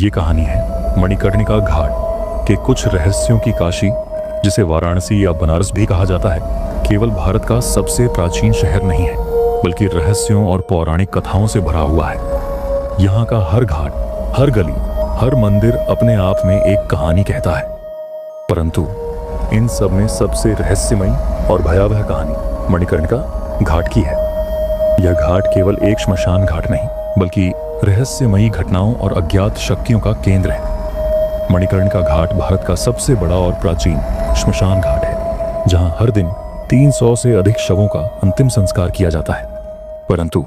ये कहानी है मणिकर्णिका घाट के कुछ रहस्यों की काशी, जिसे वाराणसी या बनारस भी कहा जाता है। केवल भारत का सबसे प्राचीन शहर नहीं है, बल्कि रहस्यों और पौराणिक कथाओं से भरा हुआ है। यहाँ का हर घाट, हर गली, हर मंदिर अपने आप में एक कहानी कहता है। परंतु इन सब में सबसे रहस्यमयी और भयावह कहानी मणिकर्णिका घाट की है। यह घाट केवल एक श्मशान घाट नहीं, बल्कि रहस्यमयी घटनाओं और अज्ञात शक्तियों का केंद्र है। मणिकर्णिका घाट भारत का सबसे बड़ा और प्राचीन श्मशान घाट है, जहां हर दिन 300 से अधिक शवों का अंतिम संस्कार किया जाता है। परंतु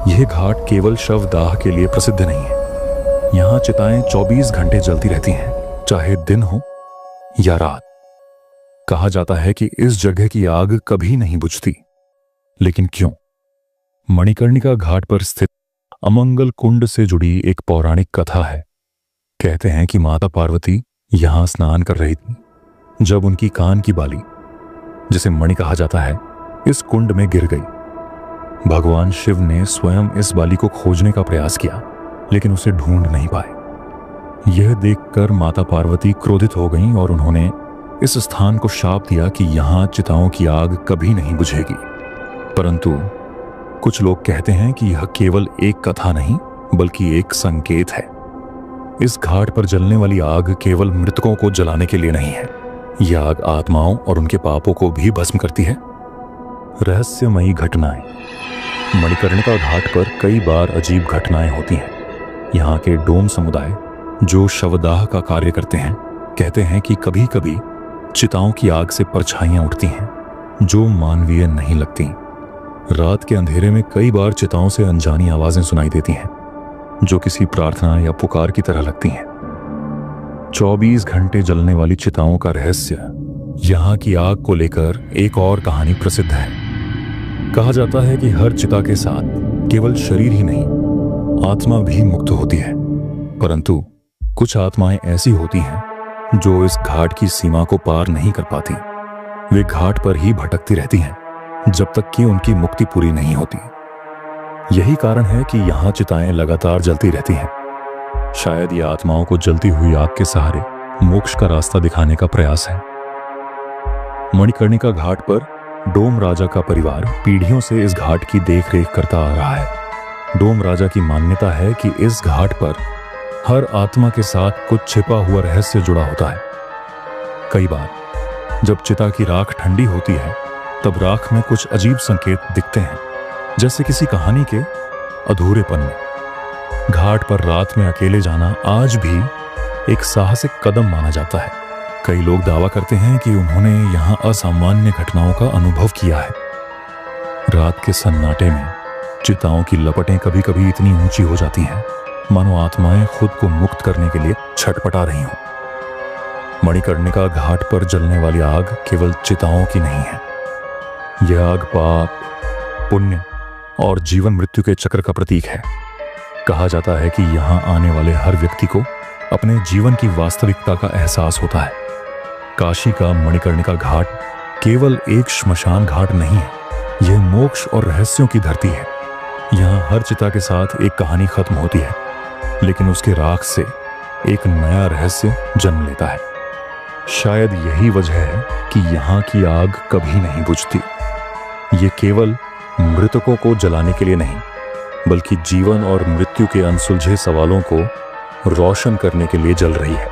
यह घाट केवल शवदाह के लिए प्रसिद्ध नहीं है। यहाँ चिताएं 24 घंटे जलती रहती हैं, चाहे दिन हो या रात। कहा जाता है कि इस जगह की आग कभी नहीं बुझती। लेकिन क्यों? मणिकर्णिका घाट पर स्थित अमंगल कुंड से जुड़ी एक पौराणिक कथा है। कहते हैं कि माता पार्वती यहां स्नान कर रही थी जब उनकी कान की बाली, जिसे मणि कहा जाता है, इस कुंड में गिर गई। भगवान शिव ने स्वयं इस बाली को खोजने का प्रयास किया, लेकिन उसे ढूंढ नहीं पाए। यह देखकर माता पार्वती क्रोधित हो गईं और उन्होंने इस स्थान को शाप दिया कि यहां चिताओं की आग कभी नहीं बुझेगी। परंतु कुछ लोग कहते हैं कि यह केवल एक कथा नहीं, बल्कि एक संकेत है। इस घाट पर जलने वाली आग केवल मृतकों को जलाने के लिए नहीं है। यह आग आत्माओं और उनके पापों को भी भस्म करती है। रहस्यमयी घटनाएं। मणिकर्णिका घाट पर कई बार अजीब घटनाएं होती हैं। यहाँ के डोम समुदाय, जो शवदाह का कार्य करते हैं, कहते हैं कि कभी कभी चिताओं की आग से परछाइयां उठती हैं, जो मानवीय नहीं लगती। रात के अंधेरे में कई बार चिताओं से अनजानी आवाजें सुनाई देती हैं, जो किसी प्रार्थना या पुकार की तरह लगती हैं। 24 घंटे जलने वाली चिताओं का रहस्य। यहाँ की आग को लेकर एक और कहानी प्रसिद्ध है। कहा जाता है कि हर चिता के साथ केवल शरीर ही नहीं, आत्मा भी मुक्त होती है। परंतु कुछ आत्माएं ऐसी होती हैं जो इस घाट की सीमा को पार नहीं कर पाती। वे घाट पर ही भटकती रहती हैं जब तक कि उनकी मुक्ति पूरी नहीं होती। यही कारण है कि यहाँ चिताएं लगातार जलती रहती हैं। शायद ये आत्माओं को जलती हुई आग के सहारे मोक्ष का रास्ता दिखाने का प्रयास है। मणिकर्णिका घाट पर डोम राजा का परिवार पीढ़ियों से इस घाट की देखरेख करता आ रहा है। डोम राजा की मान्यता है कि इस घाट पर हर आत्मा के साथ कुछ छिपा हुआ रहस्य जुड़ा होता है। कई बार जब चिता की राख ठंडी होती है, तब राख में कुछ अजीब संकेत दिखते हैं, जैसे किसी कहानी के अधूरेपन में। घाट पर रात में अकेले जाना आज भी एक साहसिक कदम माना जाता है। कई लोग दावा करते हैं कि उन्होंने यहाँ असामान्य घटनाओं का अनुभव किया है। रात के सन्नाटे में चिताओं की लपटें कभी कभी इतनी ऊंची हो जाती हैं, मानो आत्माएं खुद को मुक्त करने के लिए छटपटा रही हों। मणिकर्णिका घाट पर जलने वाली आग केवल चिताओं की नहीं है। यह आग पाप, पुण्य और जीवन मृत्यु के चक्र का प्रतीक है। कहा जाता है कि यहाँ आने वाले हर व्यक्ति को अपने जीवन की वास्तविकता का एहसास होता है। काशी का मणिकर्णिका घाट केवल एक श्मशान घाट नहीं है, यह मोक्ष और रहस्यों की धरती है। यहाँ हर चिता के साथ एक कहानी खत्म होती है, लेकिन उसके राख से एक नया रहस्य जन्म लेता है। शायद यही वजह है कि यहाँ की आग कभी नहीं बुझती। ये केवल मृतकों को जलाने के लिए नहीं, बल्कि जीवन और मृत्यु के अनसुलझे सवालों को रोशन करने के लिए जल रही है।